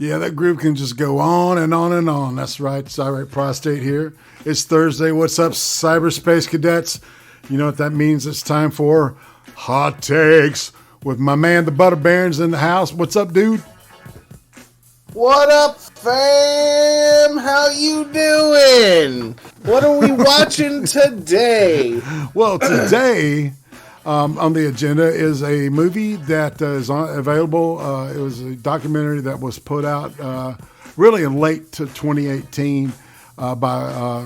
Yeah, that group can just go on and on and on. That's right. It's IRATE Prostate here. It's Thursday. What's up, cyberspace cadets? You know what that means? It's time for Hot Takes with my man, the Butter Baron's in the house. What's up, dude? What up, fam? How you doing? What are we watching today? Well, today on the agenda is a movie that is available. It was a documentary that was put out really in late to 2018 by,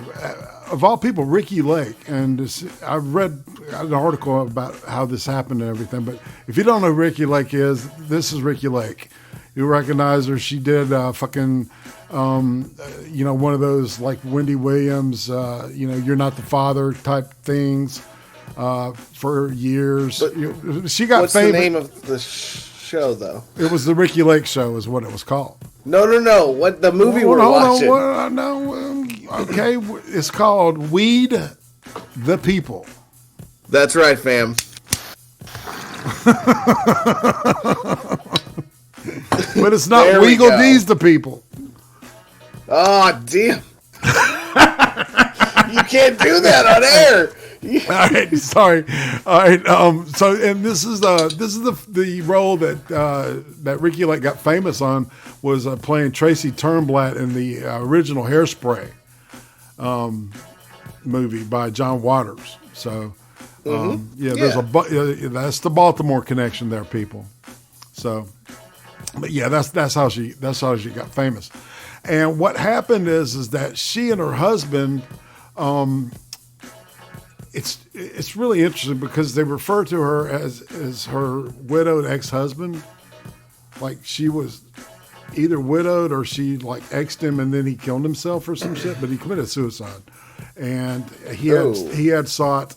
of all people, Ricky Lake. And I've read an article about how this happened and everything. But if you don't know who Ricky Lake is, this is Ricky Lake. You recognize her. She did one of those like Wendy Williams, You're Not the Father type things for years. But she got what's famous. The name of the show, though? It was the Ricky Lake Show is what it was called. No. What the movie we're watching? Okay, it's called Weed the People. That's right, fam. But it's not Weagle D's the People. Oh, damn. You can't do that on air. All right, sorry. All right, so and this is the role that Ricky Lake got famous on was playing Tracy Turnblatt in the original Hairspray movie by John Waters. So that's the Baltimore connection there, people. So, but yeah, that's how she got famous. And what happened is that she and her husband. It's really interesting because they refer to her as her widowed ex-husband. Like she was either widowed or she like exed him and then he killed himself or some shit, but he committed suicide. And he had sought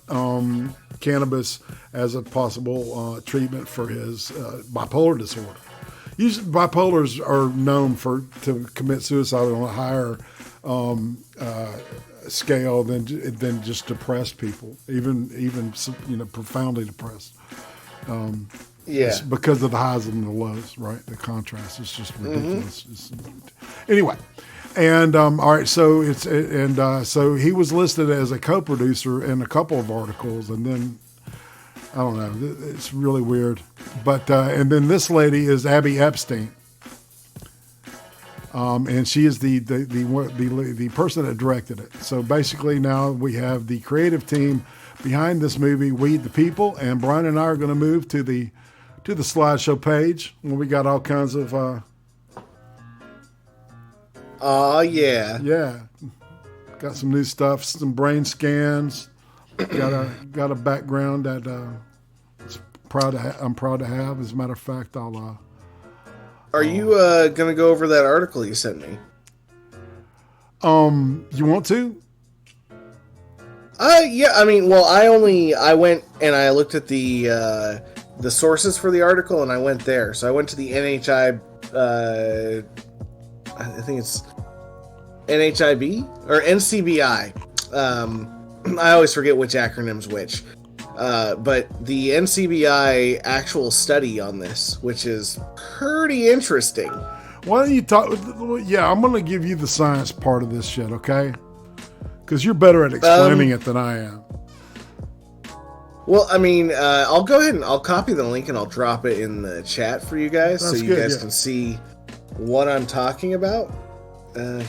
cannabis as a possible treatment for his bipolar disorder. Usually bipolars are known to commit suicide on a higher scale than just depressed people, even profoundly depressed. It's because of the highs and the lows, right? The contrast is just ridiculous. Anyway, and all right, so so he was listed as a co-producer in a couple of articles, and then I don't know, it's really weird. But and then this lady is Abby Epstein. And she is the person that directed it. So basically now we have the creative team behind this movie, Weed the People, and Brian and I are going to move to the slideshow page where we got all kinds of yeah, got some new stuff, some brain scans, got a background that I'm proud to have. As a matter of fact, Are you going to go over that article you sent me? You want to? Yeah. I mean, well, I went and I looked at the sources for the article, and I went there. So I went to the NHI. I think it's NHIB or NCBI. I always forget which acronym's which. But the NCBI actual study on this, which is pretty interesting. Why don't you talk? Yeah, I'm going to give you the science part of this shit, okay? Because you're better at explaining it than I am. Well, I mean, I'll go ahead and I'll copy the link and I'll drop it in the chat for you guys. That's so you guys can see what I'm talking about.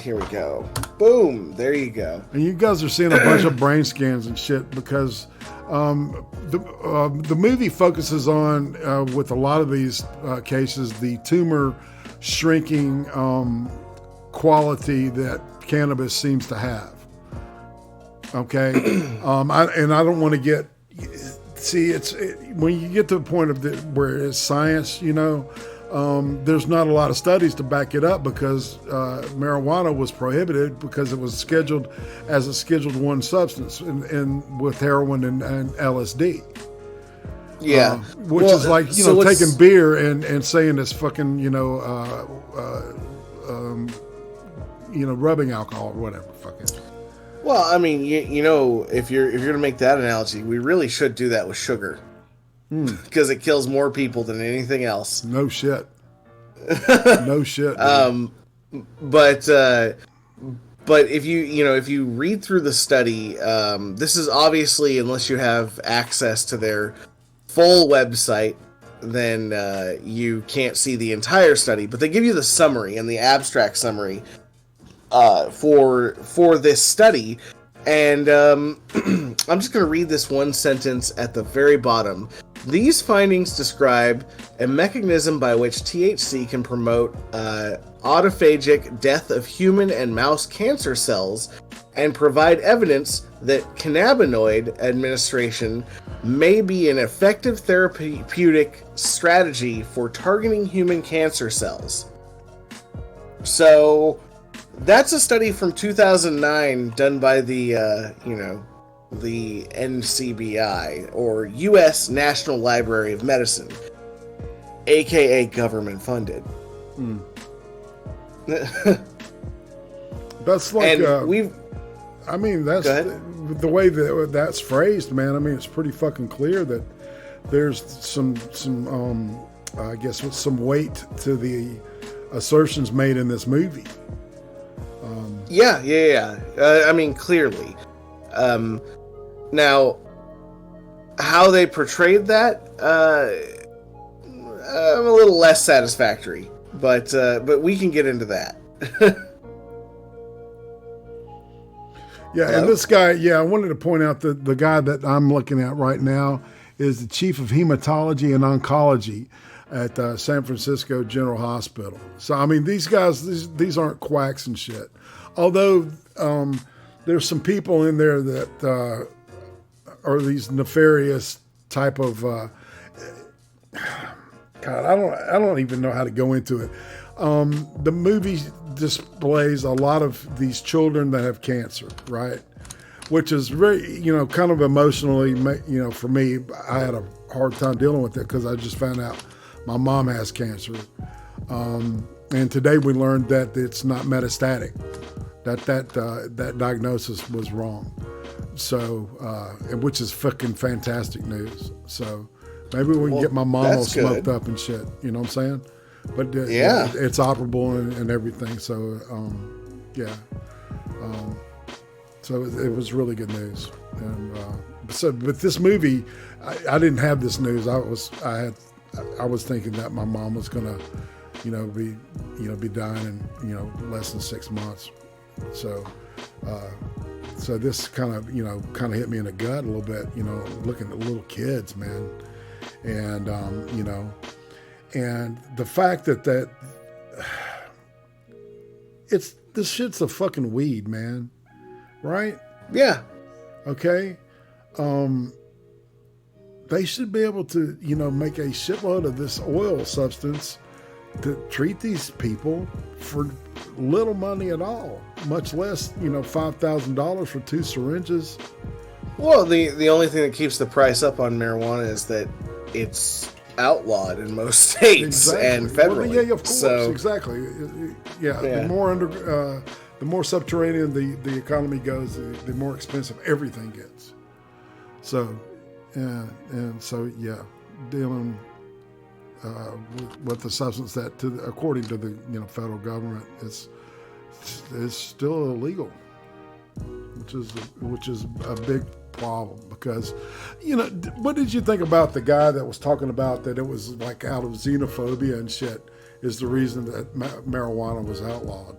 Here we go. Boom. There you go. And you guys are seeing a bunch of brain scans and shit because the movie focuses on, with a lot of these cases, the tumor shrinking quality that cannabis seems to have. Okay? I don't want to get... See, when you get to the point of where it's science, there's not a lot of studies to back it up because marijuana was prohibited because it was scheduled as a Scheduled I substance and with heroin and LSD. Yeah. Which is like, taking beer and saying it's fucking, rubbing alcohol or whatever. Fucking. Well, I mean, if you're going to make that analogy, we really should do that with sugar. Because it kills more people than anything else. No shit. No shit. But if you read through the study, this is obviously, unless you have access to their full website, then you can't see the entire study. But they give you the summary and the abstract summary for this study. And I'm just going to read this one sentence at the very bottom. These findings describe a mechanism by which THC can promote autophagic death of human and mouse cancer cells and provide evidence that cannabinoid administration may be an effective therapeutic strategy for targeting human cancer cells. So that's a study from 2009 done by the NCBI, or U.S. National Library of Medicine, aka government funded. That's like, and that's the way that that's phrased, man. I mean, it's pretty fucking clear that there's some I guess with some weight to the assertions made in this movie. Yeah. I mean, clearly. Now, how they portrayed that, I'm a little less satisfactory, but we can get into that. And this guy, I wanted to point out that the guy that I'm looking at right now is the chief of hematology and oncology at San Francisco General Hospital. So, I mean, these guys, these aren't quacks and shit. Although there's some people in there that are these nefarious type of God, I don't even know how to go into it. The movie displays a lot of these children that have cancer, right? Which is very, kind of emotionally, for me, I had a hard time dealing with it because I just found out my mom has cancer. And today we learned that it's not metastatic, that diagnosis was wrong. So, which is fucking fantastic news. So maybe we can get my mom all smoked up and shit. You know what I'm saying? But it's operable and everything. So, so it was really good news. And but this movie, I didn't have this news. I was thinking that my mom was gonna, be dying in less than 6 months. So, so this kind of hit me in the gut a little bit. Looking at little kids, man, and and the fact that this shit's a fucking weed, man, right? Yeah. Okay. They should be able to, make a shitload of this oil substance to treat these people for little money at all, much less, $5,000 for 2 syringes. Well, the only thing that keeps the price up on marijuana is that it's outlawed in most states and federally. Well, yeah, of course, so, exactly. Yeah, the more subterranean the economy goes, the more expensive everything gets. So, dealing with the substance that, according to the federal government, is still illegal, which is a big problem because, what did you think about the guy that was talking about that it was like out of xenophobia and shit is the reason that marijuana was outlawed?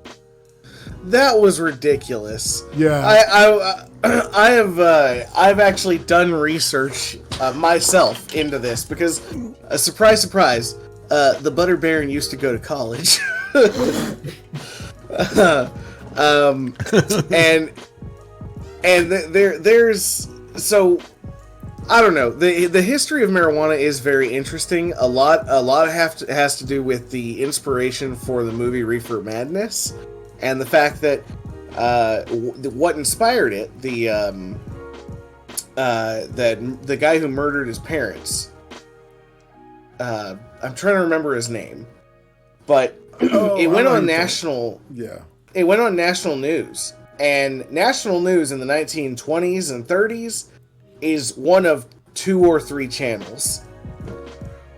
That was ridiculous. Yeah, I've actually done research myself into this because, surprise, the Butter Baron used to go to college, there's so I don't know, the history of marijuana is very interesting. A lot has to do with the inspiration for the movie Reefer Madness. And the fact that what inspired it, that the guy who murdered his parents, I'm trying to remember his name, but it went on national. Yeah, it went on national news, and national news in the 1920s and 30s is one of 2 or 3 channels.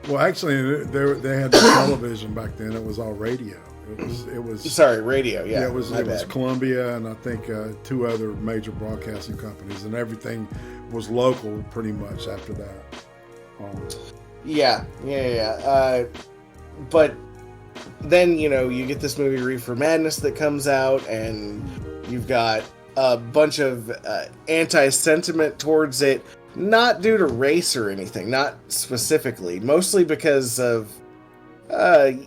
Well, actually, they had no television back then. It was all radio. It was. Sorry, radio. Yeah, it was Columbia and I think 2 other major broadcasting companies, and everything was local pretty much after that. Yeah. But then you get this movie Reefer Madness that comes out, and you've got a bunch of anti-sentiment towards it, not due to race or anything, not specifically, mostly because of a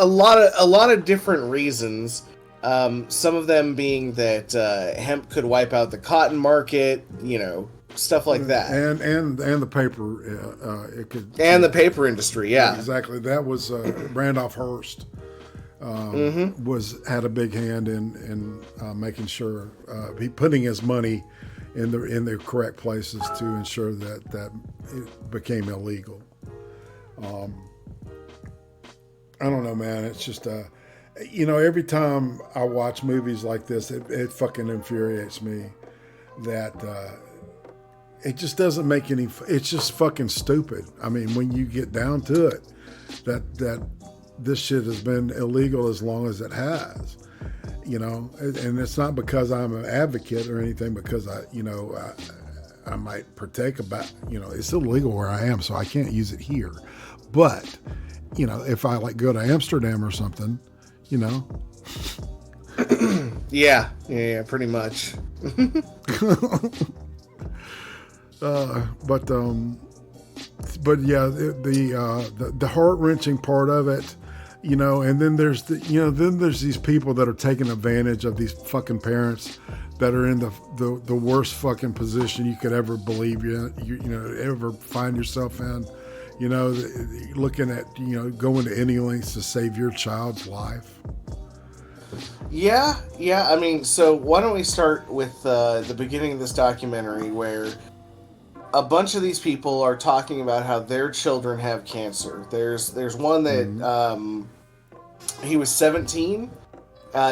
lot of different reasons. Some of them being that hemp could wipe out the cotton market, stuff like that, and the paper, it could, and the paper industry, yeah, exactly. That was Randolph Hearst had a big hand in making sure he putting his money in the correct places to ensure that it became illegal. I don't know, man. It's just every time I watch movies like this, it fucking infuriates me that it just doesn't make any. It's just fucking stupid. I mean, when you get down to it, that this shit has been illegal as long as it has, and it's not because I'm an advocate or anything, because I might partake about, it's illegal where I am, so I can't use it here. But, if I go to Amsterdam or something, Yeah, pretty much. But yeah, the heart-wrenching part of it, and then there's there's these people that are taking advantage of these fucking parents that are in the worst fucking position you could ever believe ever find yourself in, looking at going to any lengths to save your child's life. Yeah. I mean, so why don't we start with the beginning of this documentary, where a bunch of these people are talking about how their children have cancer. There's one that he was 17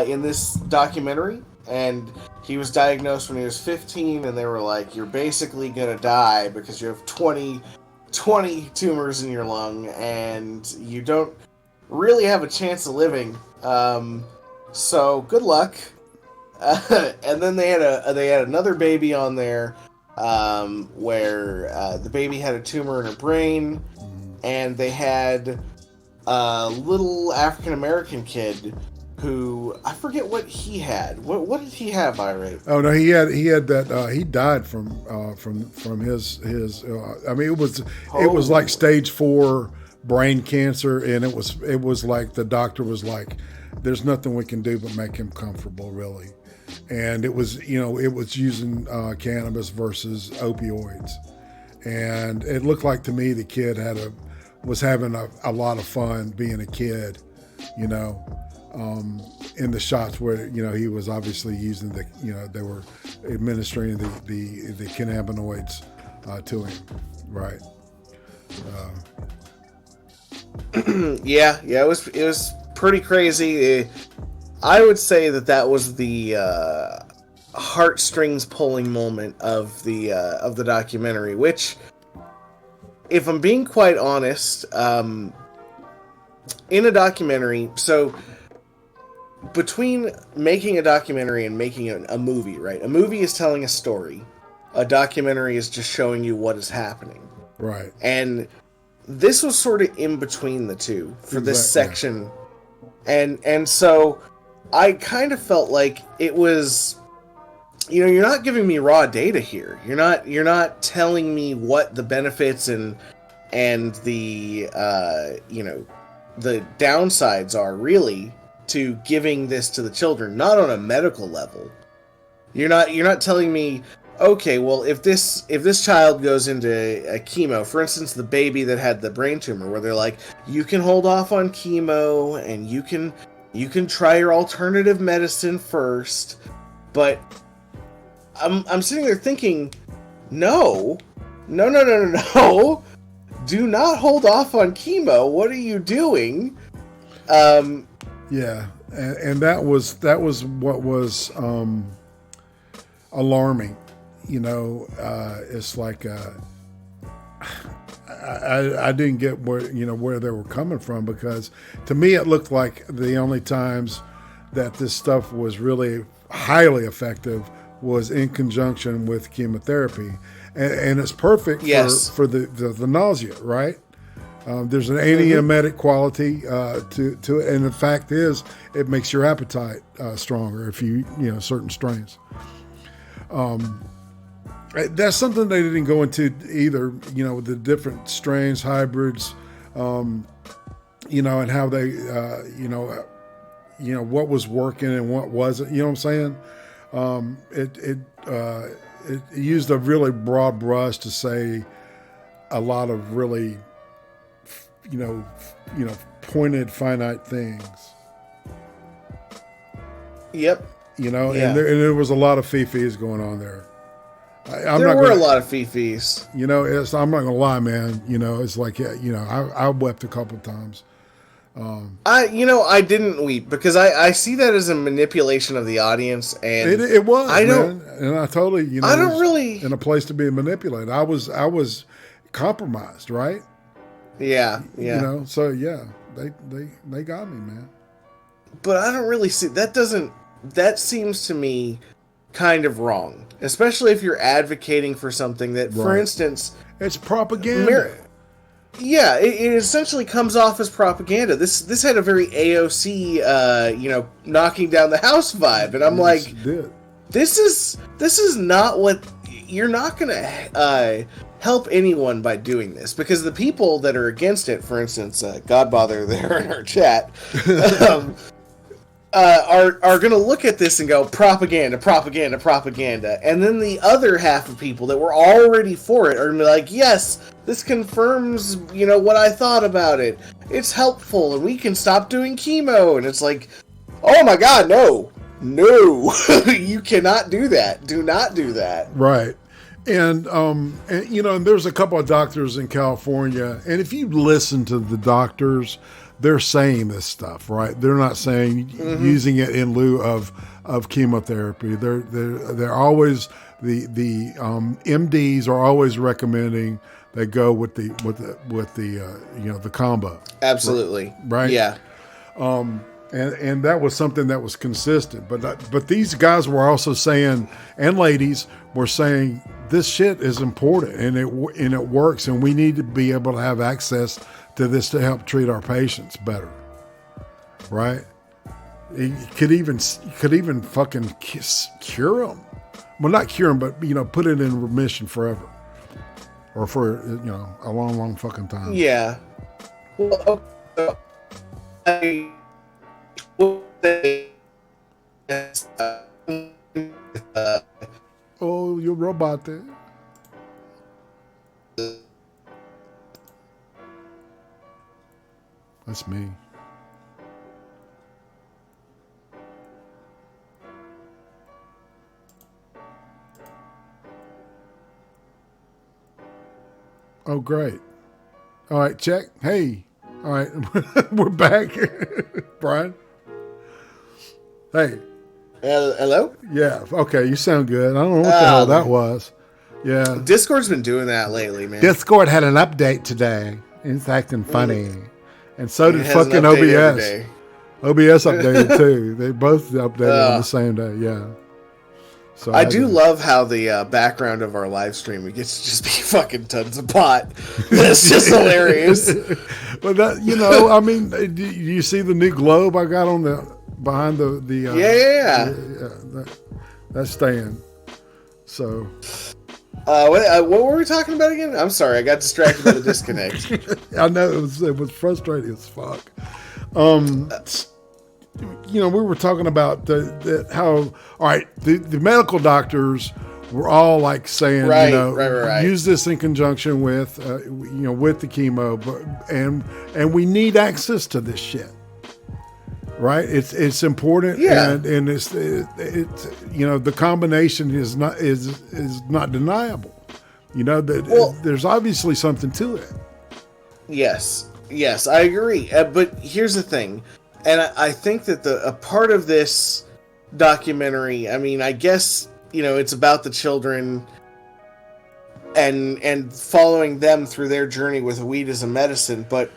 in this documentary, and he was diagnosed when he was 15, and they were like, you're basically gonna die because you have 20 tumors in your lung, and you don't really have a chance of living. So good luck. And then they had another baby on there, where the baby had a tumor in her brain, and they had a little African American kid who, I forget what he had. What did he have, IRATE? Oh no, he had that. He died from his. I mean, it was like stage 4 brain cancer, and it was like the doctor was like, "There's nothing we can do but make him comfortable, really." And it was using cannabis versus opioids, and it looked like to me the kid was having a lot of fun being a kid, in the shots where he was obviously using they were administering the cannabinoids to him, right? Yeah, it was pretty crazy. I would say that was the heartstrings pulling moment of the documentary, which, if I'm being quite honest, in a documentary, so between making a documentary and making a movie, right? A movie is telling a story. A documentary is just showing you what is happening. Right. And this was sort of in between the two for this section. Yeah. And so I kind of felt like it was, you're not giving me raw data here. You're not telling me what the benefits and the the downsides are really to giving this to the children, not on a medical level. You're not telling me, okay, well, if this child goes into a chemo, for instance, the baby that had the brain tumor, where they're like, you can hold off on chemo and you can try your alternative medicine first, but I'm sitting there thinking, no, do not hold off on chemo. What are you doing? Yeah, and that was what was alarming. It's like I didn't get where they were coming from, because to me it looked like the only times that this stuff was really highly effective was in conjunction with chemotherapy, and it's perfect for the nausea, right? There's an antiemetic quality to it, and the fact is, it makes your appetite stronger if you certain strains. That's something they didn't go into either. With the different strains, hybrids, and how they, what was working and what wasn't. You know what I'm saying? It used a really broad brush to say a lot of really, pointed, finite things. Yep. And there was a lot of fee-fees going on there. There were a lot of fee-fees. I'm not gonna lie, man. It's like, I wept a couple of times. I didn't weep because I see that as a manipulation of the audience, and it was. And I totally, I don't really in a place to be manipulated. I was compromised, right? Yeah. So yeah, they got me, man. But I don't really see that. That seems to me kind of wrong, especially if you're advocating for something that, for instance, it's propaganda. It essentially comes off as propaganda. This had a very AOC, knocking down the house vibe, and I'm like, this is not what you're not gonna help anyone by doing this, because the people that are against it, for instance, Godbother there in our chat, are going to look at this and go, propaganda, propaganda, propaganda. And then the other half of people that were already for it are going to be like, yes, this confirms, what I thought about it. It's helpful, and we can stop doing chemo. And it's like, oh my God, no, you cannot do that. Do not do that. Right. And there's a couple of doctors in California, and if you listen to the doctors, they're saying this stuff, right? They're not saying using it in lieu of chemotherapy. They're always the MDs are always recommending they go with the combo. Absolutely. Right. Yeah. And that was something that was consistent. But these guys were also saying, and ladies were saying, this shit is important and it works, and we need to be able to have access to this to help treat our patients better. Right? You could even fucking cure them. Well, not cure them, but put it in remission forever, or for a long, long fucking time. Yeah. Well, oh, your robot there. That's me. Oh, great. All right, check. Hey. All right. We're back. Brian. Hey. Hello? Yeah. Okay. You sound good. I don't know what the hell that was. Yeah. Discord's been doing that lately, man. Discord had an update today. It's acting funny. And so did fucking OBS. OBS updated too. They both updated on the same day. Yeah. So I do love how the background of our live stream, it gets to just be fucking tons of pot. That's just hilarious. But that, I mean, do you see the new globe I got on behind the that stand. So what were we talking about again? I'm sorry, I got distracted by the disconnect. I know it was frustrating as fuck. We were talking about how, all right, the medical doctors were all like saying, right. Use this in conjunction with, with the chemo, and we need access to this shit, right? It's important, and it's the combination is not deniable. There's obviously something to it. Yes, I agree. But here's the thing. And I think that a part of this documentary, I mean, I guess, it's about the children. and following them through their journey with weed as a medicine. But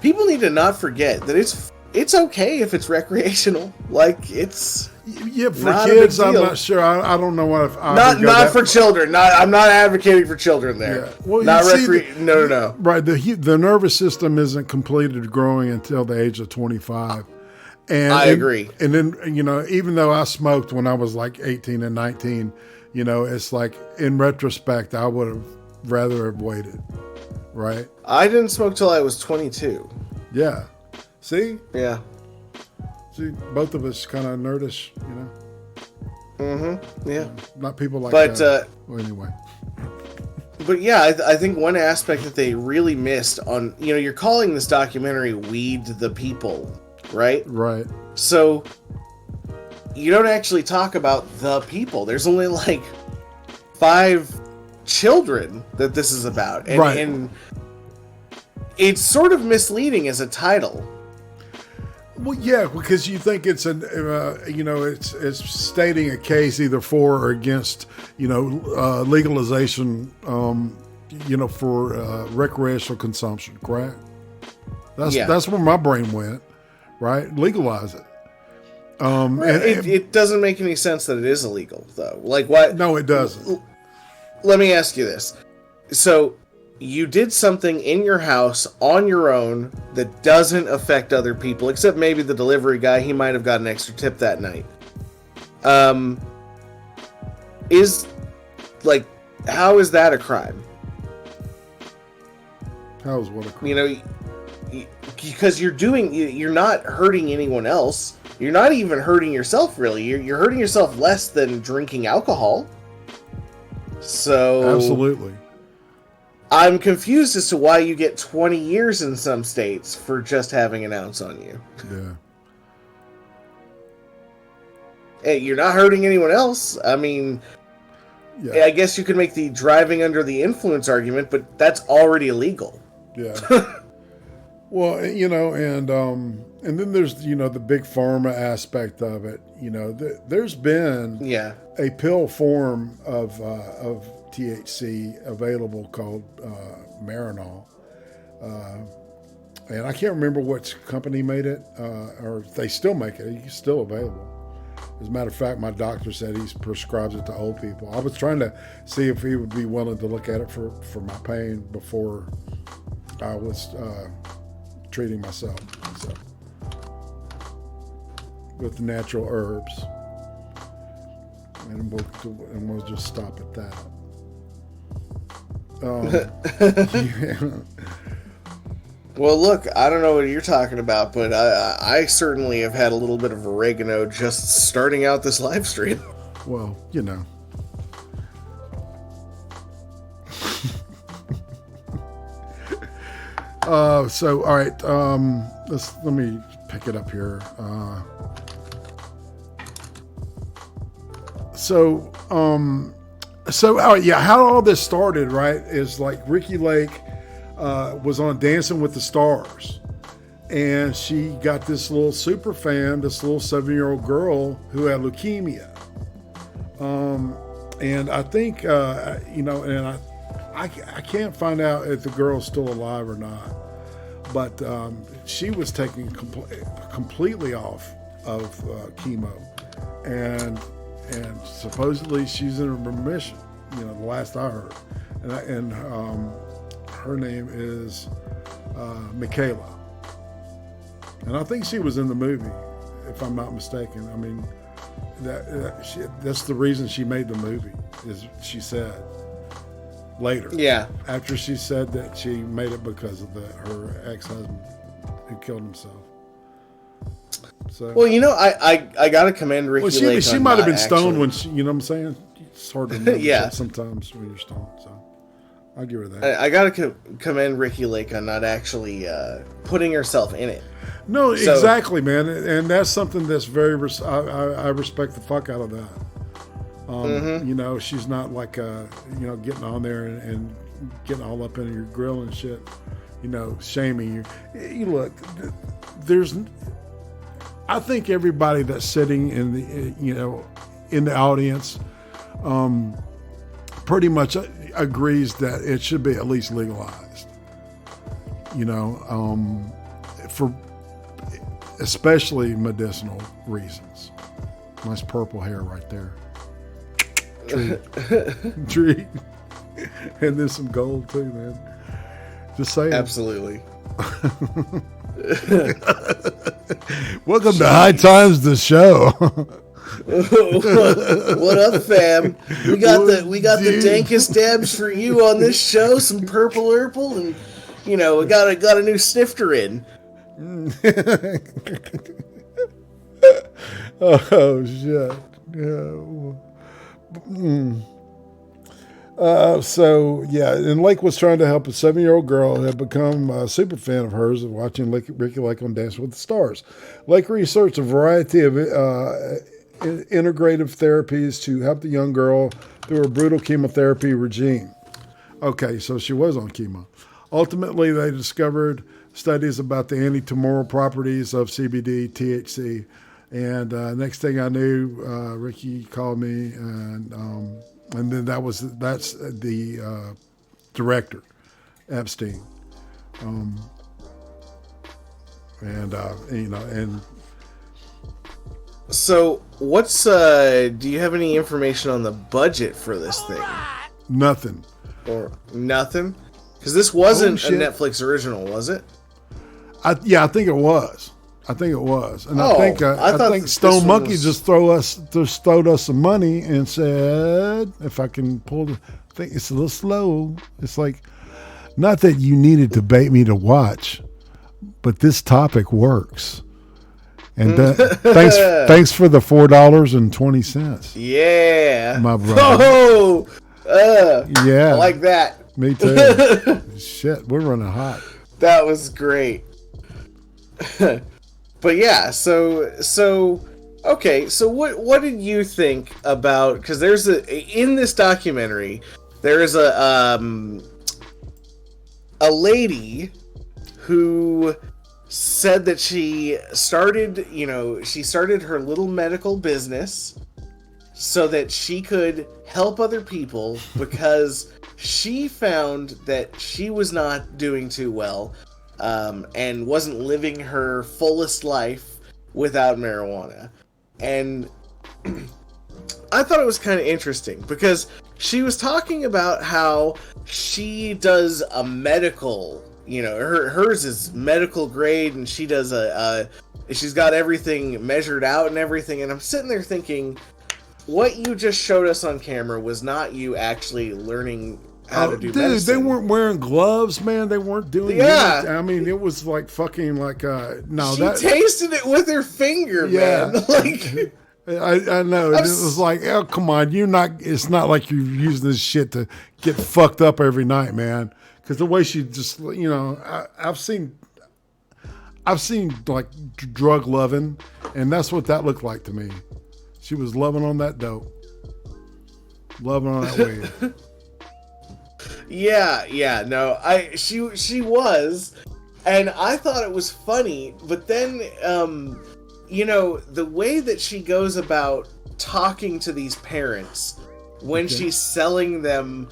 people need to not forget that it's okay if it's recreational. Like, it's for kids. I'm not sure. I don't know what. Not for children. I'm not advocating for children there. Yeah. Well, not no. Right. The nervous system isn't completed growing until the age of 25. And I agree. And then, even though I smoked when I was like 18 and 19, it's like, in retrospect, I would have rather have waited. Right. I didn't smoke till I was 22. Yeah. See? Yeah. See, both of us kind of nerdish, Mm-hmm. Yeah. Not people like that. But, well, anyway. But yeah, I think one aspect that they really missed on, you're calling this documentary Weed the People, right? Right. So you don't actually talk about the people. There's only like 5 children that this is about. And, right. And it's sort of misleading as a title. Well, yeah, because you think it's it's stating a case either for or against, legalization, for recreational consumption, correct? That's where my brain went, right? Legalize it. It doesn't make any sense that it is illegal, though. Like, what? No, it doesn't. Let me ask you this. So, you did something in your house on your own that doesn't affect other people, except maybe the delivery guy. He might have got an extra tip that night. How is that a crime? How is what a crime? Because you're not hurting anyone else. You're not even hurting yourself, really. You're hurting yourself less than drinking alcohol. So absolutely. I'm confused as to why you get 20 years in some states for just having an ounce on you. Yeah. Hey, you're not hurting anyone else. I mean, yeah. I guess you could make the driving under the influence argument, but that's already illegal. Yeah. Well, and then there's, the big pharma aspect of it. There's been a pill form of THC available called Marinol. And I can't remember which company made it, or if they still make it. It's still available. As a matter of fact, my doctor said he prescribes it to old people. I was trying to see if he would be willing to look at it for my pain before I was treating myself. So, with natural herbs. And we'll just stop at that. Yeah. Well, look, I don't know what you're talking about, but I certainly have had a little bit of oregano just starting out this live stream. Well, So, all right, let me pick it up here. How all this started, right, is like Ricki Lake was on Dancing with the Stars, and she got this little super fan, this little 7-year-old girl who had leukemia. And I think, and I can't find out if the girl's still alive or not, but she was taken completely off of chemo, and supposedly she's in remission. The last I heard, and her name is Michaela, and I think she was in the movie, if I'm not mistaken. I mean, that's the reason she made the movie, is she said later. Yeah. After she said that she made it because of her ex-husband who killed himself. So, well, I gotta commend Ricki Lake. Well, she might have been stoned when she, what I'm saying? It's hard to know sometimes when you're stoned. So I'll give her that. I gotta commend Ricki Lake on not actually putting herself in it. No, exactly, man, and that's something that's very. I respect the fuck out of that. She's not like getting on there and getting all up in your grill and shit. Shaming you. Look, I think everybody that's sitting in the audience, pretty much agrees that it should be at least legalized. You know, for especially medicinal reasons. Nice purple hair right there. Tree. And then some gold too, man. Just saying. Absolutely. Welcome to High Times, the show. What up, fam? We got the dankest dabs for you on this show. Some purple and we got a new snifter in. Oh shit. So yeah, and Lake was trying to help a 7-year-old girl who had become a super fan of hers of watching Ricky Lake on Dancing with the Stars. Lake researched a variety of integrative therapies to help the young girl through a brutal chemotherapy regime. Okay, so she was on chemo. Ultimately, they discovered studies about the anti-tumoral properties of CBD, THC, and next thing I knew, Ricky called me, and then that's the director, Epstein, and. So, what's do you have any information on the budget for this thing? Nothing. Or nothing? Because this wasn't a Netflix original, was it? I think it was. And I think Stone Monkey just throwed us some money and said, if I can pull the thing, it's a little slow. It's like, not that you needed to bait me to watch, but this topic works. And thanks for the $4.20. Yeah, my brother. Yeah, I like that. Me too. Shit, we're running hot. That was great. But yeah, so okay, so what did you think about, because there's in this documentary there is a lady who said that she started her little medical business so that she could help other people because she found that she was not doing too well. And wasn't living her fullest life without marijuana. And I thought it was kind of interesting because she was talking about how she does a medical, hers is medical grade, and she does she's got everything measured out and everything. And I'm sitting there thinking, what you just showed us on camera was not you actually learning how to do medicine. They weren't wearing gloves, man. They weren't doing yeah. I mean, it was like fucking like no. She tasted it with her finger, man. Like I know. It was like, oh come on, you're not. It's not like you're using this shit to get fucked up every night, man. Because the way she just, I've seen like drug loving, and that's what that looked like to me. She was loving on that dope, loving on that weed. Yeah, no, she was, and I thought it was funny, but then, the way that she goes about talking to these parents when she's selling them,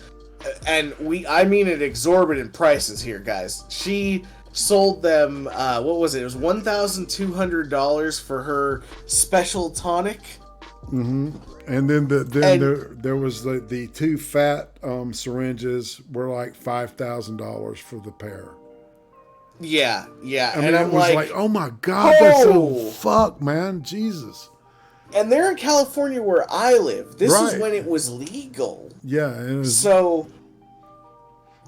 and I mean at exorbitant prices here, guys. She sold them, what was it? It was $1,200 for her special tonic. Mm-hmm. And then there was the two fat syringes were like $5,000 for the pair. Yeah. I mean, it was like, oh my God, that's so fuck, man, Jesus. And they're in California where I live. This is when it was legal. Yeah. So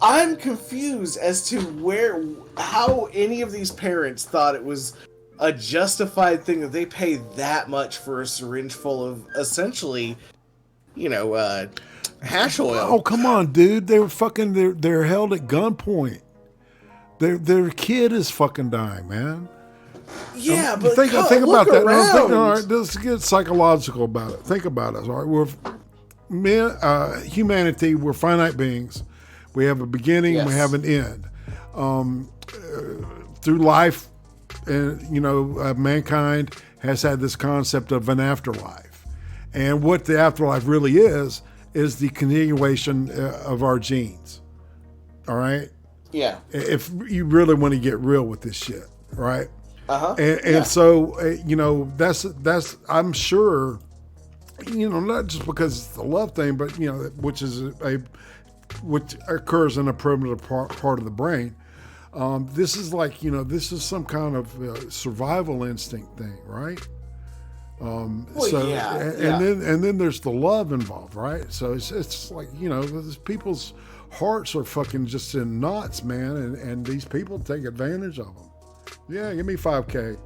I'm confused as to how any of these parents thought it was a justified thing that they pay that much for a syringe full of essentially, hash oil. Oh, come on, dude. They were fucking, they're held at gunpoint. Their kid is fucking dying, man. Yeah, but think about that. Around. All right, let's get psychological about it. Think about us. All right, humanity, we're finite beings. We have a beginning, we have an end. Through life, mankind has had this concept of an afterlife. And what the afterlife really is is the continuation of our genes. All right. Yeah. If you really want to get real with this shit, right? And so that's I'm sure, not just because it's the love thing, but which occurs in a primitive part of the brain. This is like this is some kind of survival instinct thing, right? And then there's the love involved, right? So it's like these people's hearts are fucking just in knots, man, and these people take advantage of them. Yeah, give me $5,000.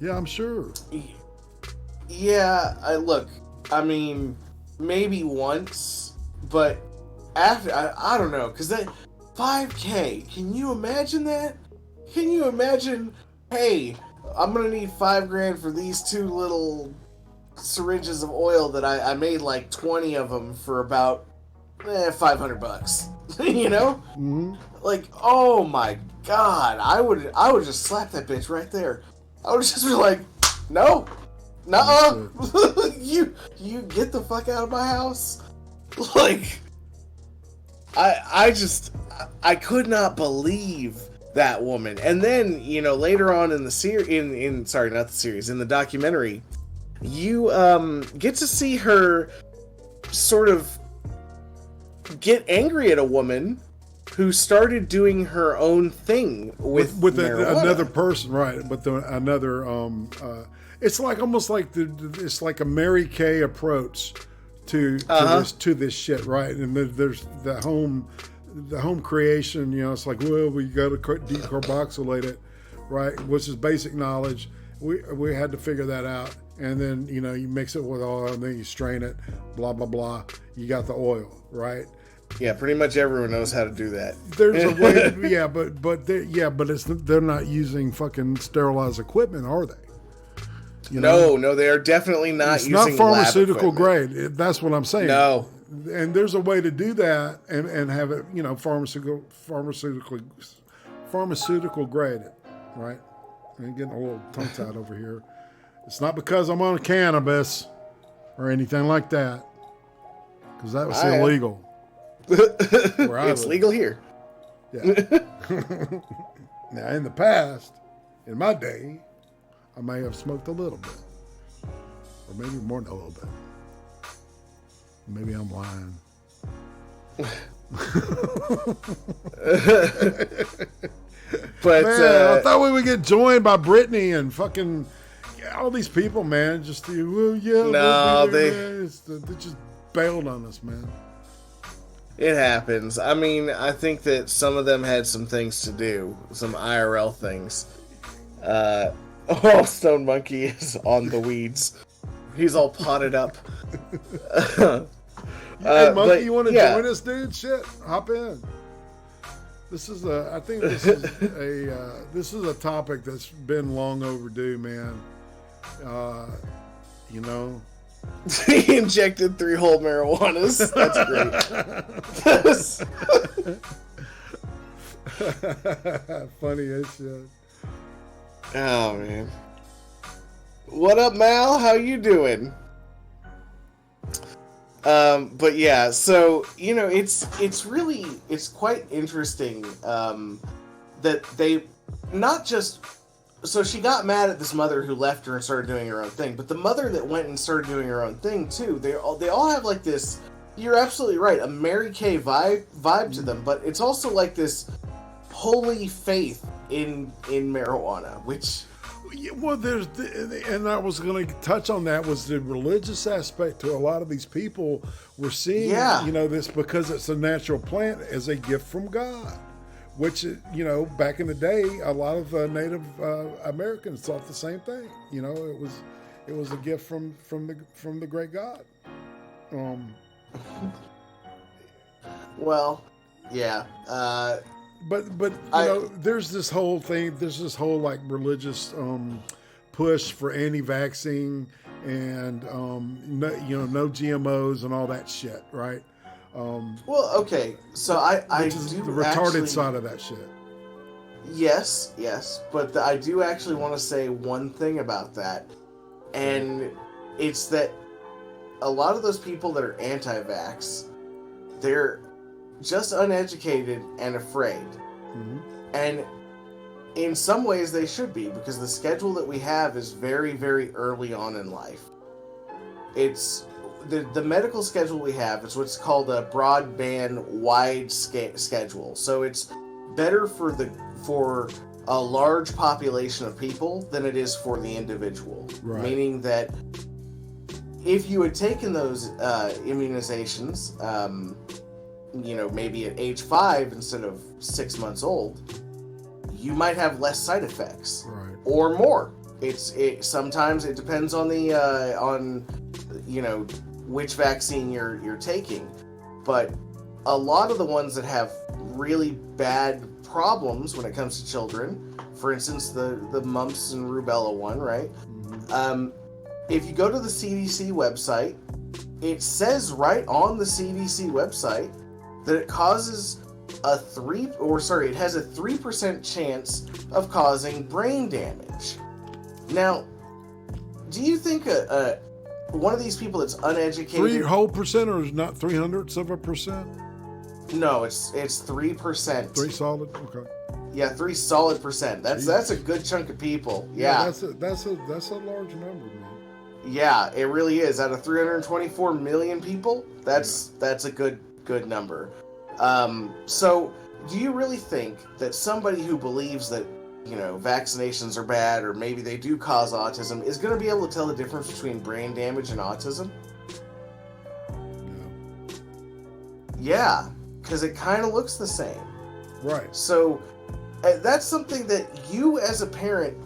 Yeah, I'm sure. Yeah, I mean, maybe once, but after I don't know, because that $5,000. Can you imagine that? Can you imagine? Hey, I'm gonna need $5,000 for these 2 little syringes of oil that I made like 20 of them for about $500. Mm-hmm. Like, oh my god, I would just slap that bitch right there. I would just be like, no, nuh-uh. you get the fuck out of my house. Like, I could not believe that woman. And then, later on in the series, in the documentary, you get to see her sort of get angry at a woman who started doing her own thing with another person, right? But another, it's like almost like it's like a Mary Kay approach to this shit, right? And there's the home creation. It's like, well, we got to decarboxylate it, right? Which is basic knowledge. We had to figure that out, and then you mix it with oil, and then you strain it, blah blah blah. You got the oil, right? Yeah, pretty much everyone knows how to do that. There's a way, but they're not using fucking sterilized equipment, are they? No, they are definitely not using not pharmaceutical lab grade. That's what I'm saying. No, and there's a way to do that and have it, pharmaceutical graded, right? I'm getting a little tongue tied over here. It's not because I'm on cannabis or anything like that, because that was illegal. It's legal here. Yeah. Now, in the past, in my day, I may have smoked a little bit, or maybe more than a little bit. Maybe I'm lying. But man, I thought we would get joined by Brittany and fucking all these people, man. They just bailed on us, man. It happens. I mean, I think that some of them had some things to do, some IRL things. Stone Monkey is on the weeds. He's all potted up. Hey, Monkey, you want to join us, dude? Shit, hop in. This is I think this is a topic that's been long overdue, man. He injected 3 whole marijuanas. That's great. Funny as shit. Oh man. What up, Mal? How you doing? But yeah, so it's quite interesting that they not just. So she got mad at this mother who left her and started doing her own thing, but the mother that went and started doing her own thing too, they all have like this, you're absolutely right, a Mary Kay vibe to them, but it's also like this holy faith in marijuana, which... Well, and I was going to touch on that, was the religious aspect to a lot of these people. We're seeing, this because it's a natural plant as a gift from God. Which, back in the day, a lot of Native Americans thought the same thing. It was a gift from the great God. Well, yeah. But there's this whole thing. There's this whole like religious push for anti-vaccine and no GMOs and all that shit, right? Well, okay, so I do the retarded side of that shit. Yes, but I do actually want to say one thing about that, and it's that a lot of those people that are anti-vax, they're just uneducated and afraid. Mm-hmm. And in some ways they should be, because the schedule that we have is very, very early on in life. It's the medical schedule we have is what's called a broadband wide schedule. So it's better for a large population of people than it is for the individual. Right. Meaning that if you had taken those immunizations, maybe at age 5 instead of 6 months old, you might have less side effects, right, or more. Sometimes it depends on the which vaccine you're taking, but a lot of the ones that have really bad problems when it comes to children, for instance, the mumps and rubella one, right? Mm-hmm. If you go to the CDC website, it says right on the CDC website that it causes it has a 3% chance of causing brain damage. Now, do you think one of these people that's uneducated... 3% or is not 0.03%? No, it's 3%. 3 solid? Okay. Yeah, 3 solid percent. That's a good chunk of people. Yeah. That's a large number, man. Yeah, it really is. Out of 324 million people, that's a good number. So do you really think that somebody who believes that, vaccinations are bad, or maybe they do cause autism, is going to be able to tell the difference between brain damage and autism? No. Yeah, because it kind of looks the same. Right. So that's something that you as a parent,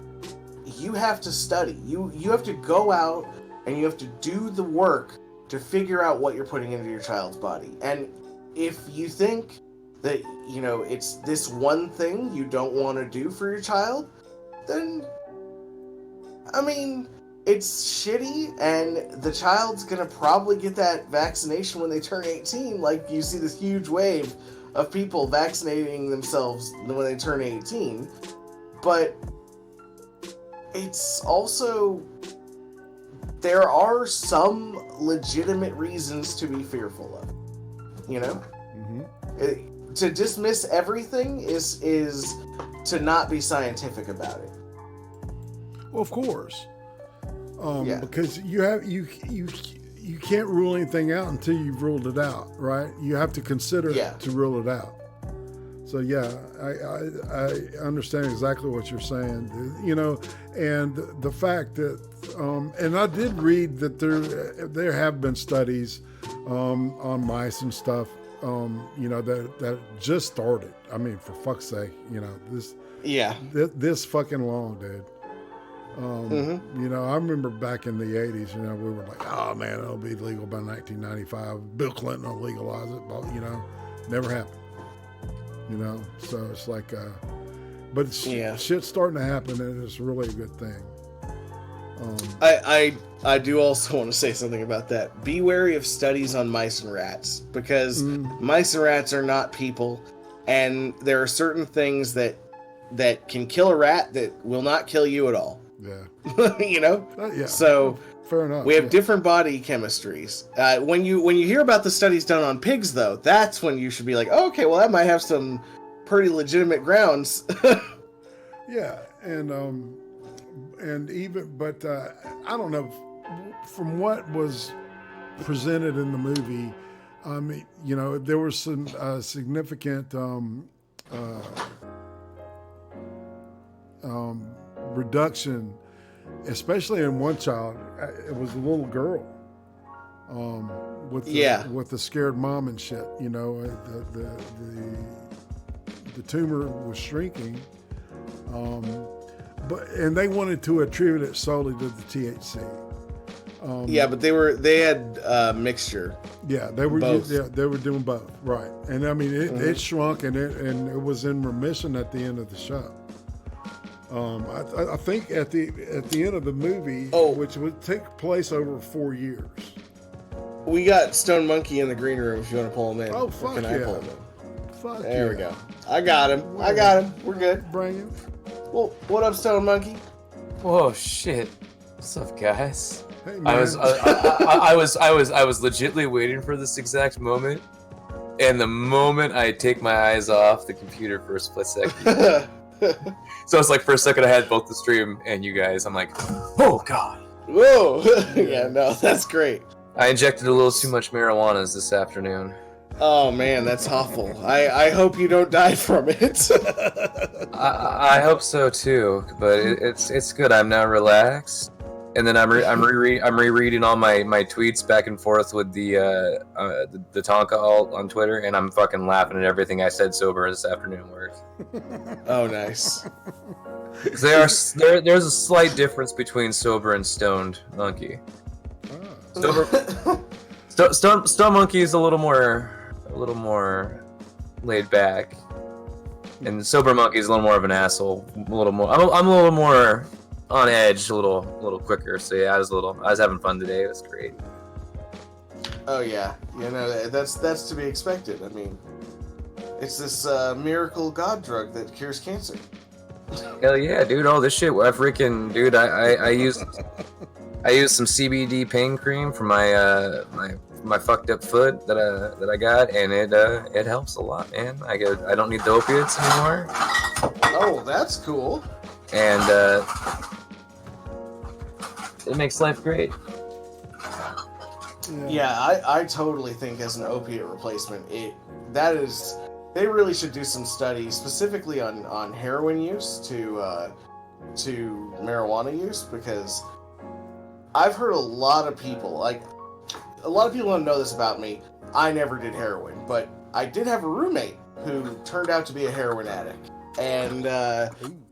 you have to study. You have to go out and you have to do the work to figure out what you're putting into your child's body. And if you think that, it's this one thing you don't want to do for your child, then, it's shitty, and the child's going to probably get that vaccination when they turn 18. Like, you see this huge wave of people vaccinating themselves when they turn 18. But it's also... there are some legitimate reasons to be fearful of, Mm-hmm. To dismiss everything is to not be scientific about it. Well, of course, Yeah. because you can't rule anything out until you've ruled it out, right? You have to consider it to rule it out. So yeah, I understand exactly what you're saying, and the fact that, and I did read that there have been studies on mice and stuff, that just started. For fuck's sake, this. Yeah. This fucking long, dude. I remember back in the 80s, we were like, oh man, it'll be legal by 1995. Bill Clinton will legalize it, but never happened. So it's like, but shit's starting to happen, and it's really a good thing. I do also want to say something about that. Be wary of studies on mice and rats, because mice and rats are not people, and there are certain things that can kill a rat that will not kill you at all. Yeah. Yeah. So fair enough. We have different body chemistries. When you hear about the studies done on pigs, though, that's when you should be like, oh, okay, well, that might have some pretty legitimate grounds. Yeah, and even, but I don't know, from what was presented in the movie, there was some significant reduction, especially in one child. It was a little girl with the scared mom and shit. The tumor was shrinking, and they wanted to attribute it solely to the THC. But they had mixture. Yeah, they were both. They were doing both, right? And it shrunk, and it was in remission at the end of the show. I think at the end of the movie, which would take place over 4 years. We got Stone Monkey in the green room if you want to pull him in. Oh, fuck yeah. I pull him in? Fuck there we go. I got him. We're good. Bring him. Well, what up, Stone Monkey? Whoa, shit. What's up, guys? Hey, man. I was legitimately waiting for this exact moment, and the moment I take my eyes off the computer for a split second. So it's like for a second I had both the stream and you guys. I'm like, oh god. Whoa. Yeah, no, that's great. I injected a little too much marijuana this afternoon. Oh man, that's awful. I hope you don't die from it. I hope so too, but it's good. I'm now relaxed, and then I'm rereading all my tweets back and forth with the Tonka alt on Twitter, and I'm fucking laughing at everything I said sober this afternoon work. Oh, nice. There's a slight difference between sober and stoned monkey. Stone monkey is a little more laid back, and sober monkey is a little more of an asshole. A little more. I'm a little more on edge, a little quicker. So yeah, I was having fun today. It was great. Oh yeah, that's to be expected. I mean, it's this miracle god drug that cures cancer. Hell yeah, dude! Oh, this shit, I freaking dude! I used some CBD pain cream for my fucked up foot that I got, and it helps a lot, man. I don't need the opiates anymore. Oh, that's cool. And it makes life great. Yeah, I totally think as an opiate replacement, they really should do some studies specifically on heroin use to marijuana use, because I've heard a lot of people don't know this about me. I never did heroin, but I did have a roommate who turned out to be a heroin addict, and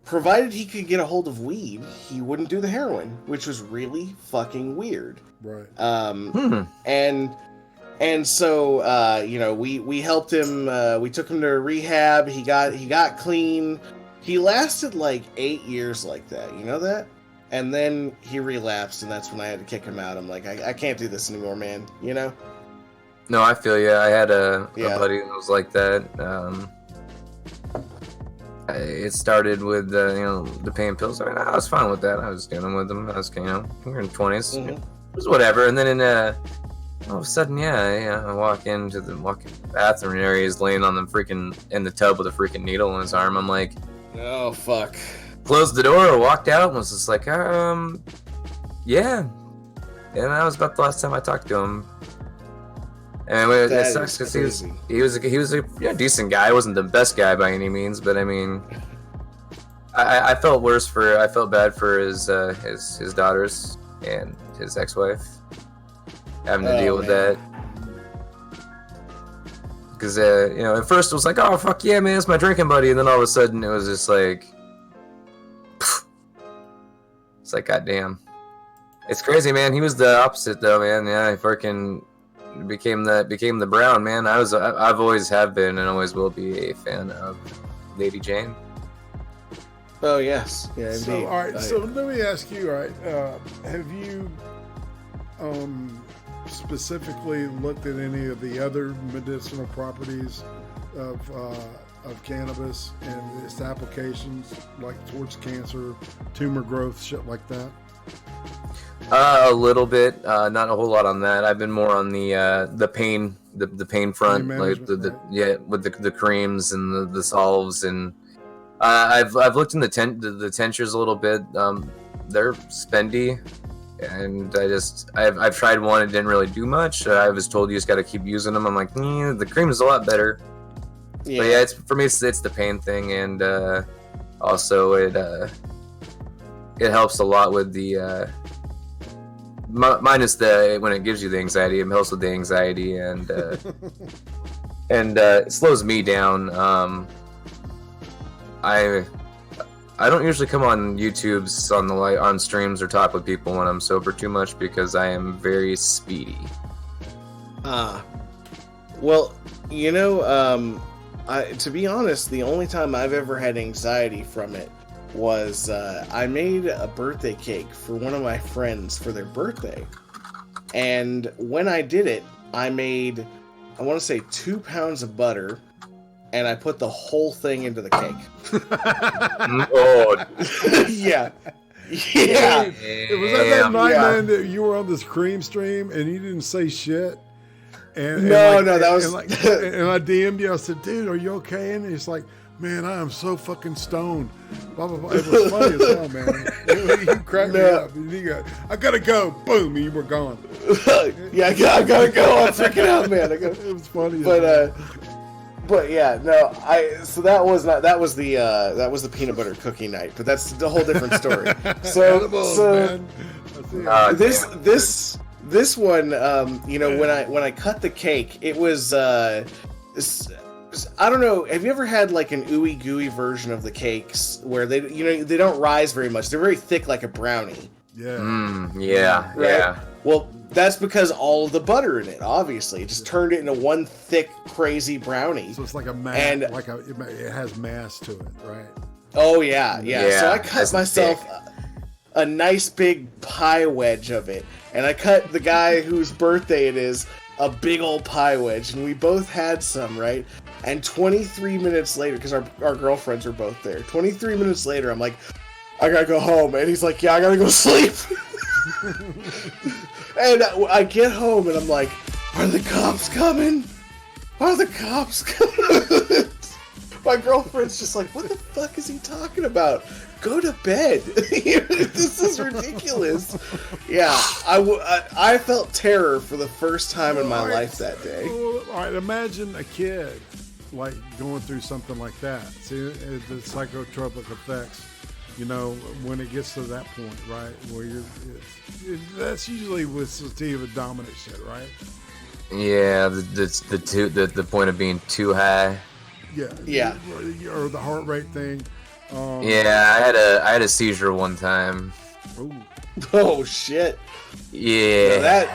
provided he could get a hold of weed, he wouldn't do the heroin, which was really fucking weird. Right. And so we helped him. We took him to rehab. He got clean. He lasted like 8 years like that. You know that? And then he relapsed, and that's when I had to kick him out. I'm like, I can't do this anymore, man. You know? No, I feel you. I had a buddy that was like that. It started with the pain pills. I mean, I was fine with that. I was dealing with them. I was we were in 20s. Mm-hmm. It was whatever. And then all of a sudden, I walk into the bathroom area. He's laying on in the tub with a freaking needle in his arm. I'm like, oh fuck. Closed the door, walked out, and was just like, yeah. And that was about the last time I talked to him. And it sucks because he was a decent guy. He wasn't the best guy by any means, but I mean, I felt bad for his daughters and his ex-wife having to deal with that. Because at first it was like, oh fuck yeah, man, it's my drinking buddy, and then all of a sudden it was just like. It's like, goddamn. It's crazy, man. He was the opposite, though, man. Yeah, he fucking became the Brown, man. I've always have been and always will be a fan of Lady Jane. Oh yes, yeah, indeed. So, all right. So let me ask you. All right, have you specifically looked at any of the other medicinal properties of cannabis and its applications, like towards cancer, tumor growth, shit like that? A little bit, not a whole lot on that. I've been more on the pain front, like with the creams and the solves, and I've looked in the tinctures a little bit. They're spendy, and I've tried one. It didn't really do much. I was told you just got to keep using them. I'm like, the cream is a lot better. Yeah. But yeah, for me, it's the pain thing, and also it helps a lot with the minus when it gives you the anxiety. It helps with the anxiety, and and it slows me down. I don't usually come on YouTube's on streams or talk with people when I'm sober too much because I am very speedy. Well, to be honest, the only time I've ever had anxiety from it was I made a birthday cake for one of my friends for their birthday. And when I did it, I made, I want to say 2 pounds of butter, and I put the whole thing into the cake. Oh. Yeah. Yeah. It was that night, man, that you were on this Cream stream and you didn't say shit. And that was. And I DM'd you. I said, dude, are you okay? And he's like, man, I am so fucking stoned. Blah, blah, blah. It was funny as hell, man. You cracked me up. And I gotta go. Boom, and you were gone. Yeah, I gotta go. I'm freaking out, man. It was funny. But yeah, no. So that was the peanut butter cookie night. But that's a whole different story. This one, when I cut the cake, it was I don't know. Have you ever had like an ooey gooey version of the cakes where they don't rise very much? They're very thick, like a brownie. Yeah. Yeah. Right? Yeah. Well, that's because all of the butter in it, obviously, it just turned it into one thick, crazy brownie. So it's like a mass, and it has mass to it, right? Oh yeah. So I cut myself a nice big pie wedge of it, and I cut the guy whose birthday it is a big old pie wedge, and we both had some, right? And 23 minutes later, because our girlfriends were both there, 23 minutes later, I'm like, I gotta go home, and he's like, yeah, I gotta go sleep. And I get home, and I'm like, are the cops coming? Are the cops coming? My girlfriend's just like, what the fuck is he talking about? Go to bed. This is ridiculous. Yeah, I felt terror for the first time in my life that day. All right, imagine a kid like going through something like that. See, the psychotropic effects, when it gets to that point, right? Where that's usually with sativa dominant shit, right? Yeah, the point of being too high. Yeah. Or the heart rate thing. Yeah, I had a seizure one time. Ooh. Oh shit. Yeah.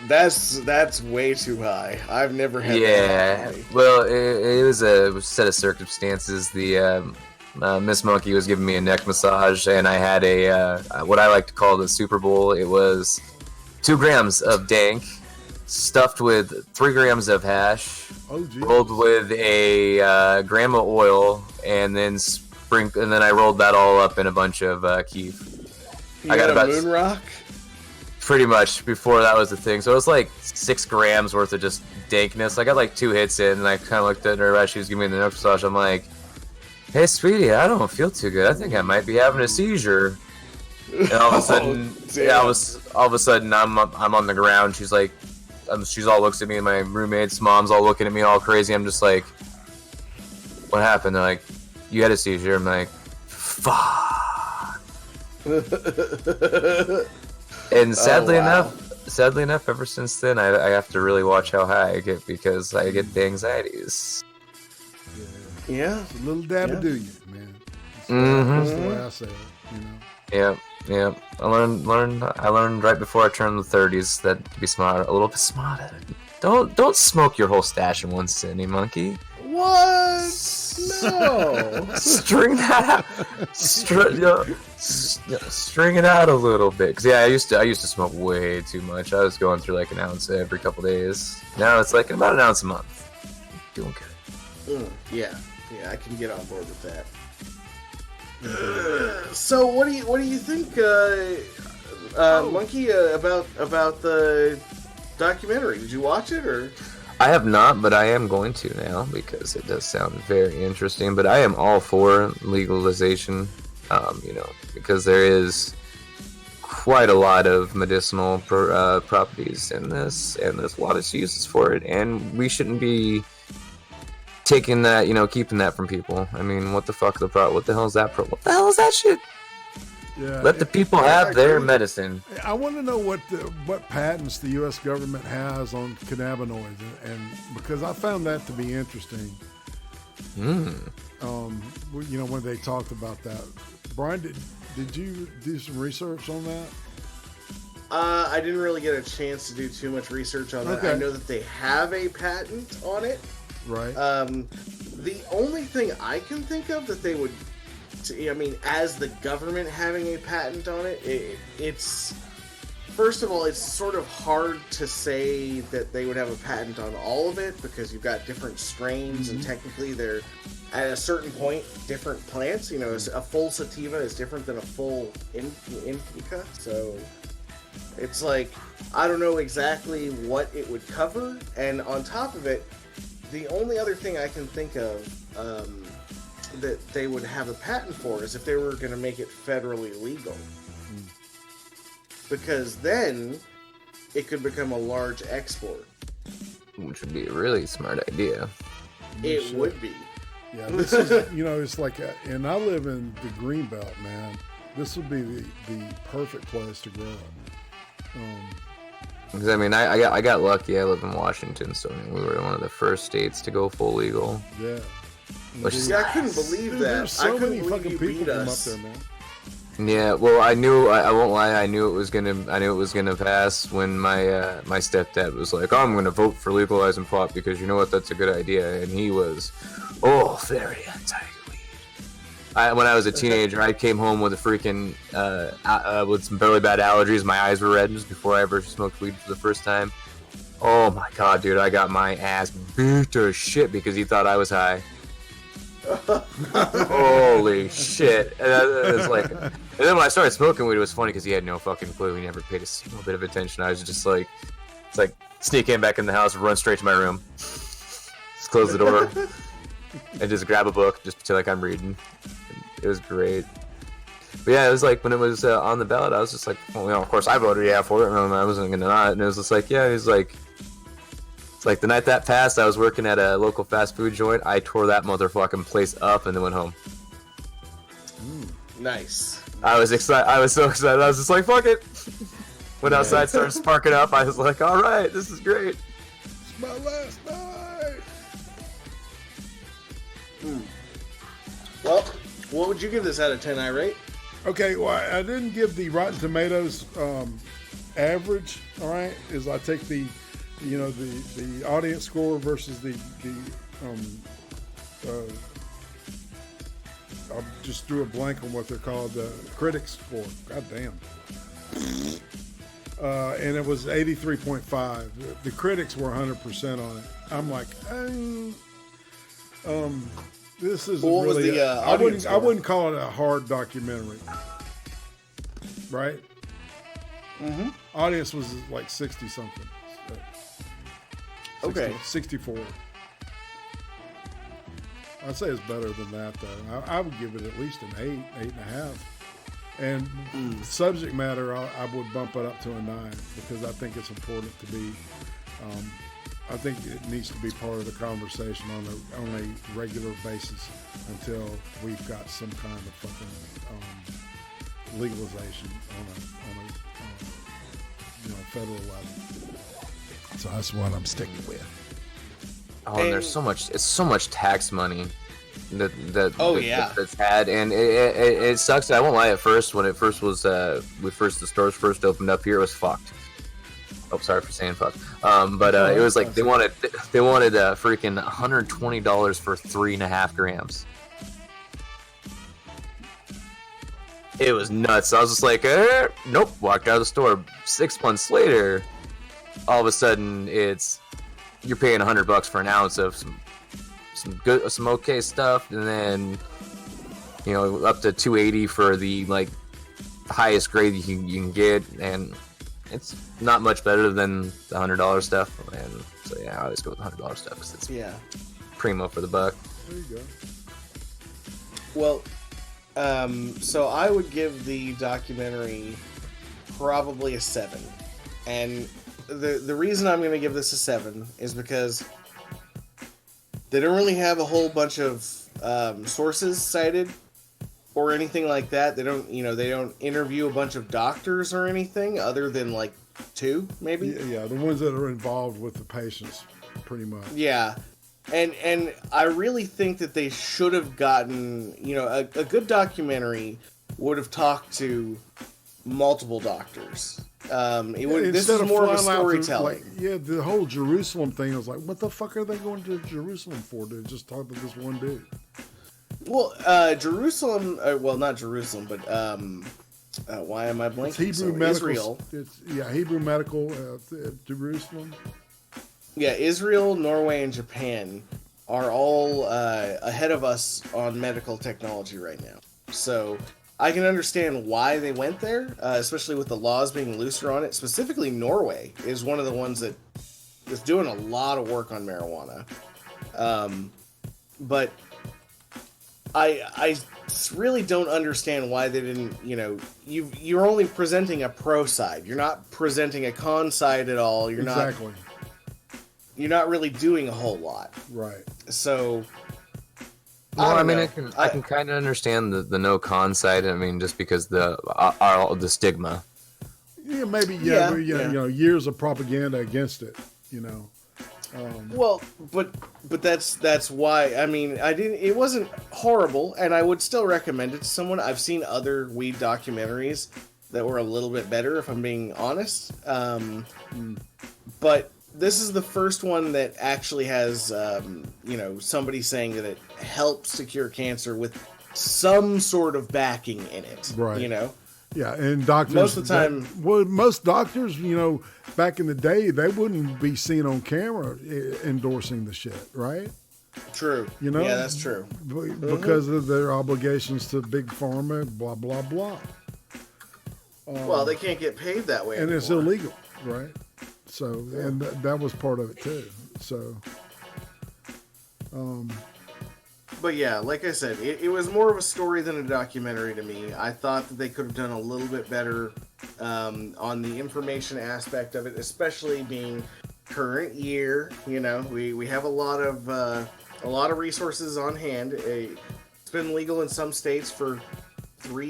That's way too high. I've never had that. Yeah. Well, it was a set of circumstances. The Miss Monkey was giving me a neck massage, and I had what I like to call the Super Bowl. It was 2 grams of dank, stuffed with 3 grams of hash, rolled with a gram of oil, and then I rolled that all up in a bunch of keef. I got about moon rock. Pretty much before that was the thing. So it was like 6 grams worth of just dankness. I got like 2 hits in, and I kind of looked at her as she was giving me the neck massage. I'm like, hey, sweetie, I don't feel too good. I think I might be having a seizure. And all of a sudden, all of a sudden, I'm on the ground. She's like, she's all looks at me, and my roommate's mom's all looking at me all crazy. I'm just like, what happened? They're like, you had a seizure. I'm like, fuck. And sadly enough, ever since then, I have to really watch how high I get because I get the anxieties. Yeah. It's a little dab of do you, man. That's the way I say it, Yeah. I learned right before I turned the 30s that to be smart, a little bit smarter. Don't smoke your whole stash in one sitting, monkey. What? No. String that out. String it out a little bit. Cause I used to smoke way too much. I was going through like an ounce every couple days. Now it's like about an ounce a month. Doing good. Yeah, I can get on board with that. So what do you think, Monkey, about the documentary? Did you watch it or? I have not, but I am going to now because it does sound very interesting. But I am all for legalization, because there is quite a lot of medicinal properties in this, and there's a lot of uses for it, and we shouldn't be taking that, keeping that from people. I mean, what the fuck? What the hell is that? What the hell is that shit? Yeah, Let the people have their medicine. I want to know what patents the U.S. government has on cannabinoids, and because I found that to be interesting. When they talked about that, Brian, did you do some research on that? I didn't really get a chance to do too much research on that. Okay. I know that they have a patent on it. Right. The only thing I can think of that they would, as the government having a patent on it, it's first of all, it's sort of hard to say that they would have a patent on all of it because you've got different strains and technically they're at a certain point, different plants. You know, a full sativa is different than a full indica. So it's like, I don't know exactly what it would cover. And on top of it, the only other thing I can think of that they would have a patent for is if they were going to make it federally legal. Because then it could become a large export. Which would be a really smart idea. It would be. Yeah, this is, you know, it's like, and I live in the Greenbelt, man. This would be the perfect place to grow it. Because I mean, I got lucky. I live in Washington, so we were one of the first states to go full legal. Yeah. I couldn't believe that. There's so many believe fucking you people beat from us. up there, man. Yeah, well, I won't lie. I knew it was gonna pass when my my stepdad was like, "Oh, I'm gonna vote for legalizing pot because you know what, that's a good idea." And he was, very anti-weed. When I was a teenager, I came home with a freaking with some really bad allergies. My eyes were red just before I ever smoked weed for the first time. Oh my god, dude! I got my ass beat to shit because he thought I was high. Holy shit! And it was like, and then when I started smoking weed, it was funny because he had no fucking clue. He never paid a single bit of attention. I was just like, it's like sneak in back in the house, run straight to my room, just close the door, and just grab a book, just pretend like I'm reading. It was great. But yeah, it was like when it was on the ballot, I was just like, well, you know, of course I voted for it. I wasn't gonna not. And it was just like, yeah, he's like. It's like the night that passed, I was working at a local fast food joint. I tore that motherfucking place up and then went home. Nice. I was excited. I was so excited. I was just like, fuck it. Went outside, started sparking up. I was like, all right, this is great. It's my last night. Well, what would you give this out of 10, Irate? Okay, well, I didn't give the Rotten Tomatoes average. All right, is I take the audience score versus I just drew a blank on what they're called, the critics score. God damn. And it was 83.5. The critics were 100% on it. I'm like, this is what really. Was the, I wouldn't call it a hard documentary, right? Mm-hmm. Audience was like 60 something. 60, okay. 64. I'd say it's better than that, though. I would give it at least an 8.5. And subject matter, I would bump it up to a 9 because I think it's important to be. I think it needs to be part of the conversation on a regular basis until we've got some kind of fucking legalization on a federal level. So that's what I'm sticking with. Oh, and there's so much. It's so much tax money that's had, and it sucks. I won't lie. At first, when it first was, the stores first opened up here, it was fucked. Oh, sorry for saying fuck. But it was like they wanted freaking $120 for 3.5 grams. It was nuts. I was just like, nope. Walked out of the store. 6 months later, all of a sudden you're paying $100 for an ounce of some okay stuff, and then up to $280 for the like highest grade you can get, and it's not much better than the $100 stuff. And so yeah, I always go with the $100 stuff because it's primo for the buck. There you go. Well, so I would give the documentary probably a 7, and the reason I'm going to give this a 7 is because they don't really have a whole bunch of sources cited or anything like that. They don't interview a bunch of doctors or anything other than like 2 maybe. Yeah, the ones that are involved with the patients, pretty much. Yeah, and I really think that they should have gotten a good documentary would have talked to multiple doctors. This is more of a storytelling. The whole Jerusalem thing, I was like, what the fuck are they going to Jerusalem for? To just talk to this one dude? Well, Jerusalem, not Jerusalem, but why am I blanking? It's Hebrew medical. Israel. Hebrew medical, Jerusalem. Yeah, Israel, Norway, and Japan are all ahead of us on medical technology right now. So I can understand why they went there, especially with the laws being looser on it. Specifically, Norway is one of the ones that is doing a lot of work on marijuana. But I really don't understand why they didn't, you're only presenting a pro side. You're not presenting a con side at all. You're not really doing a whole lot. Right. So, well, I can kind of understand the no con side. I mean, just because the stigma. Yeah, maybe. Yeah. Years of propaganda against it. Well, but that's why. I mean, it wasn't horrible, and I would still recommend it to someone. I've seen other weed documentaries that were a little bit better, if I'm being honest. But this is the first one that actually has, somebody saying that it helps to cure cancer with some sort of backing in it. Right. Yeah, and doctors. Most of the time, most doctors, back in the day, they wouldn't be seen on camera endorsing the shit, right? True. Yeah, that's true. Because of their obligations to big pharma, blah blah blah. Well, they can't get paid that way, and anymore. It's illegal, right? So, and that was part of it too. So, but yeah, like I said, it was more of a story than a documentary to me. I thought that they could have done a little bit better on the information aspect of it, especially being current year. We have a lot of resources on hand. It's been legal in some states for 4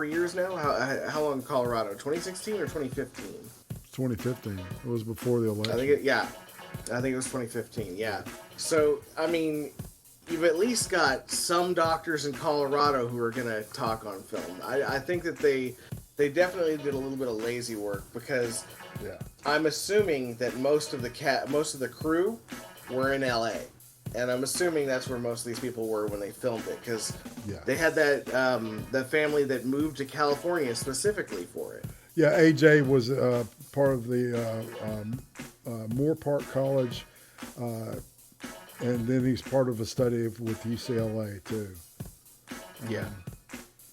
years now. How long in Colorado? 2016 or 2015? 2015. It was before the election. I think it was 2015. Yeah. So I mean, you've at least got some doctors in Colorado who are going to talk on film. I think that they definitely did a little bit of lazy work because I'm assuming that most of the crew were in LA, and I'm assuming that's where most of these people were when they filmed it because they had that family that moved to California specifically for it. Yeah, AJ was part of the Moore Park College, and then he's part of a study with UCLA too.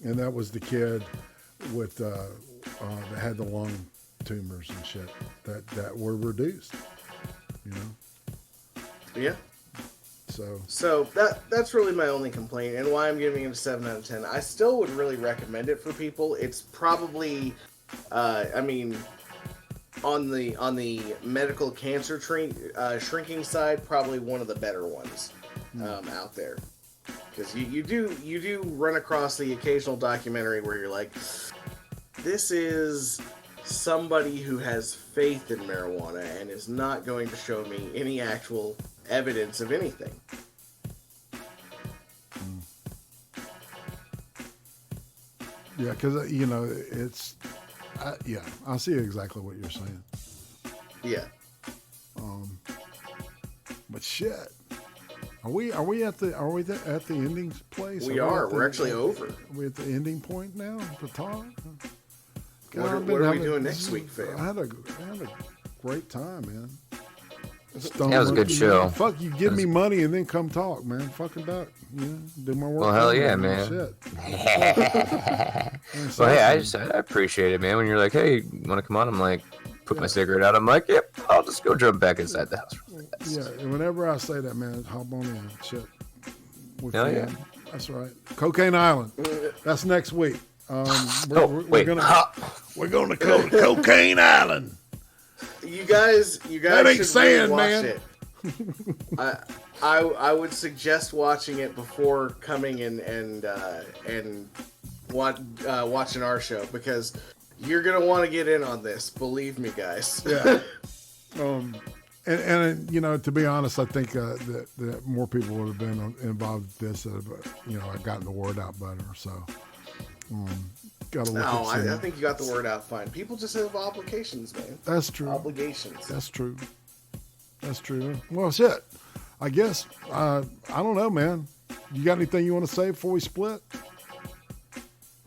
And that was the kid with that had the lung tumors and shit that were reduced. Yeah. So that's really my only complaint, and why I'm giving it a 7 out of 10. I still would really recommend it for people. It's probably, on the medical cancer shrinking side, probably one of the better ones out there. Because you do run across the occasional documentary where you're like, this is somebody who has faith in marijuana and is not going to show me any actual evidence of anything. Yeah, because it's I see exactly what you're saying. Yeah. But shit, are we at the ending place? We're actually over. Are we at the ending point now to talk? God, what are we doing next week, fam? I had a great time, man. That was a good show. Fuck, you give me money and then come talk, man. Fucking duck. Do my work. Well, hell yeah, man. Shit. Well, hey, I appreciate it, man. When you're like, hey, you want to come on? I'm like, put my cigarette out. I'm like, yep, I'll just go jump back inside the house. Yeah, and whenever I say that, man, hop on in. Shit. Hell yeah. That's right. Cocaine Island. That's next week. We're gonna go to Cocaine Island. You guys that ain't should saying, really watch man. It. I would suggest watching it before coming and watching our show, because you're gonna want to get in on this. Believe me, guys. Yeah. And to be honest, I think that more people would have been involved with this. I gotten the word out better. So, got to look. No, I think you got the word out fine. People just have obligations, man. That's true. Obligations. That's true. Well, shit. I guess I don't know, man. You got anything you want to say before we split?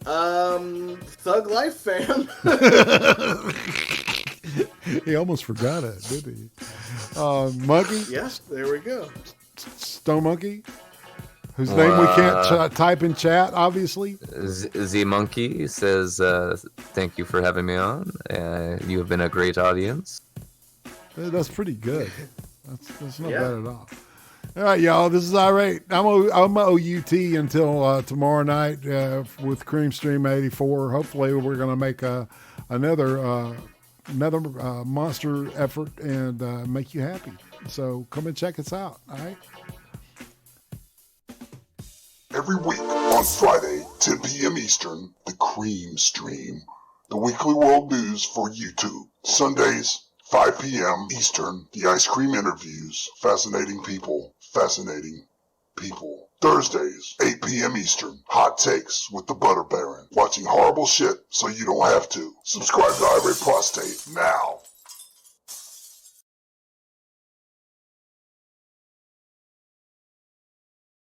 Thug life, fam. He almost forgot it, didn't he? Monkey? Yes, there we go. Stone Monkey, whose name we can't type in chat, obviously. Z Monkey says, "Thank you for having me on. You have been a great audience." That's pretty good. That's not bad at all. All right, y'all. This is IRATE. I'm OUT until tomorrow night with Cream Stream 84. Hopefully, we're going to make another monster effort and make you happy. So come and check us out. All right. Every week on Friday, 10 p.m. Eastern, the Cream Stream, the weekly world news for YouTube. Sundays, 5 p.m. Eastern, the ice cream interviews. Fascinating people. Fascinating people. Thursdays, 8 p.m. Eastern, hot takes with the Butter Baron. Watching horrible shit so you don't have to. Subscribe to IRATE Prostate now.